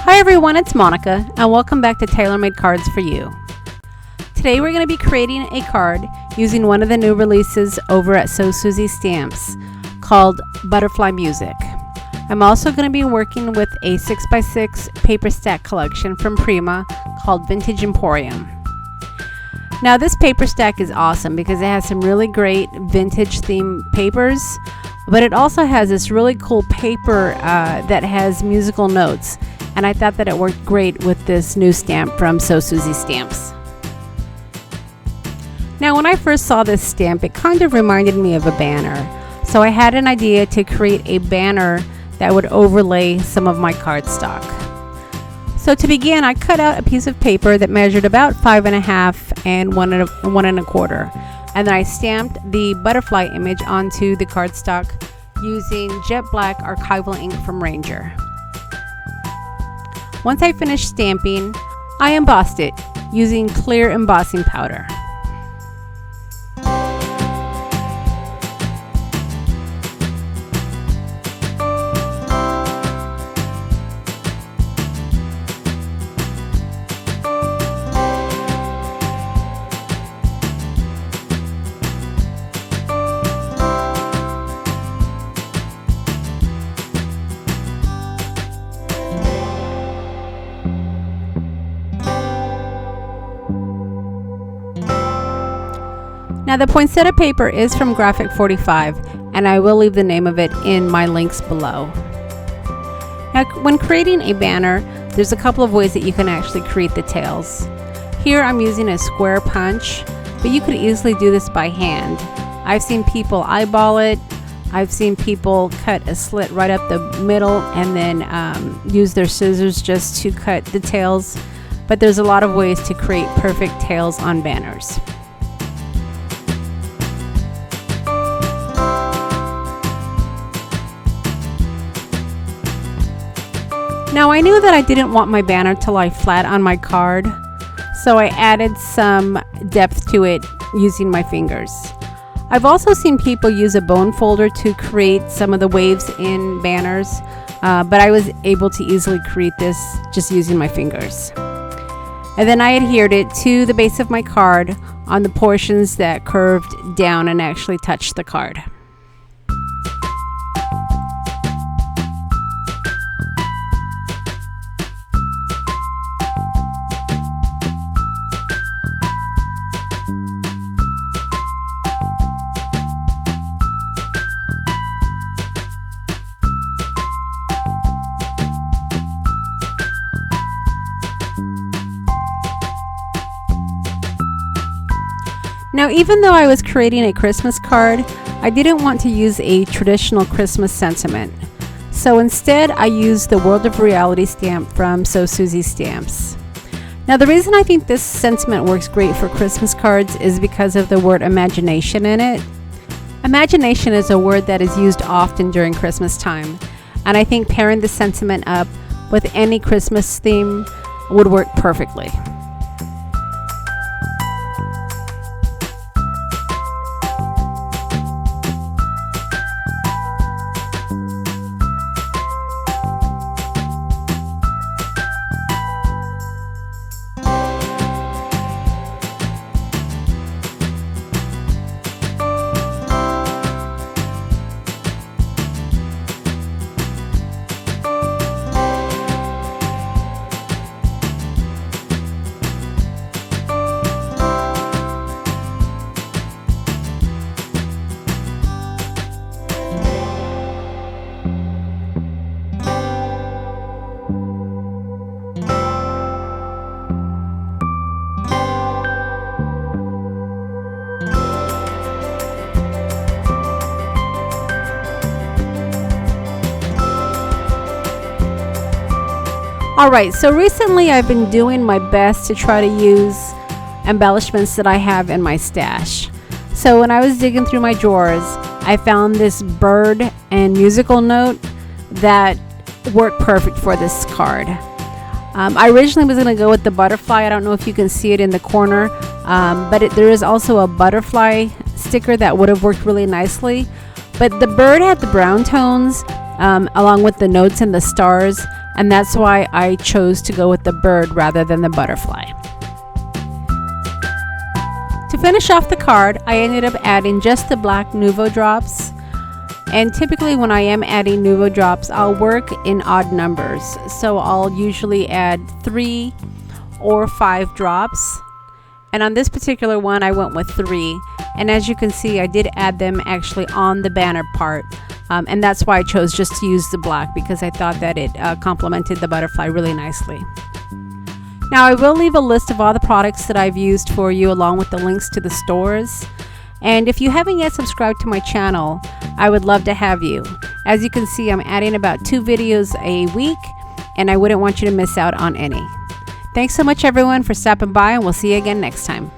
Hi everyone, it's Monica, and welcome back to Tailor-Made Cards for You. Today we're going to be creating a card using one of the new releases over at So Suzy Stamps called Butterfly Music. I'm also going to be working with a 6x6 paper stack collection from Prima called Vintage Emporium. Now this paper stack is awesome because it has some really great vintage theme papers, but it also has this really cool paper that has musical notes, and I thought that it worked great with this new stamp from So Suzy Stamps. Now when I first saw this stamp, it kind of reminded me of a banner, so I had an idea to create a banner that would overlay some of my cardstock. So to begin, I cut out a piece of paper that measured about 5.5 and 1.25, and then I stamped the butterfly image onto the cardstock using jet black archival ink from Ranger. Once I finished stamping, I embossed it using clear embossing powder. Now the poinsettia paper is from Graphic 45, and I will leave the name of it in my links below. Now when creating a banner, there's a couple of ways that you can actually create the tails. Here I'm using a square punch, but you could easily do this by hand. I've seen people eyeball it. I've seen people cut a slit right up the middle and then use their scissors just to cut the tails, but there's a lot of ways to create perfect tails on banners. Now I knew that I didn't want my banner to lie flat on my card, so I added some depth to it using my fingers. I've also seen people use a bone folder to create some of the waves in banners, but I was able to easily create this just using my fingers. And then I adhered it to the base of my card on the portions that curved down and actually touched the card. Now, even though I was creating a Christmas card, I didn't want to use a traditional Christmas sentiment. So instead, I used the World of Reality stamp from So Suzy Stamps. Now, the reason I think this sentiment works great for Christmas cards is because of the word imagination in it. Imagination is a word that is used often during Christmas time, and I think pairing the sentiment up with any Christmas theme would work perfectly. Alright, so recently I've been doing my best to try to use embellishments that I have in my stash. So when I was digging through my drawers, I found this bird and musical note that worked perfect for this card. I originally was going to go with the butterfly. I don't know if you can see it in the corner, but there is also a butterfly sticker that would have worked really nicely. But the bird had the brown tones along with the notes and the stars, and that's why I chose to go with the bird rather than the butterfly. To finish off the card, I ended up adding just the black Nuvo drops. And typically when I am adding Nuvo drops, I'll work in odd numbers. So I'll usually add 3 or 5 drops. And on this particular one, I went with 3. And as you can see, I did add them actually on the banner part. And that's why I chose just to use the black, because I thought that it complemented the butterfly really nicely. Now I will leave a list of all the products that I've used for you, along with the links to the stores. And if you haven't yet subscribed to my channel, I would love to have you. As you can see, I'm adding about 2 videos a week, and I wouldn't want you to miss out on any. Thanks so much everyone for stopping by, and we'll see you again next time.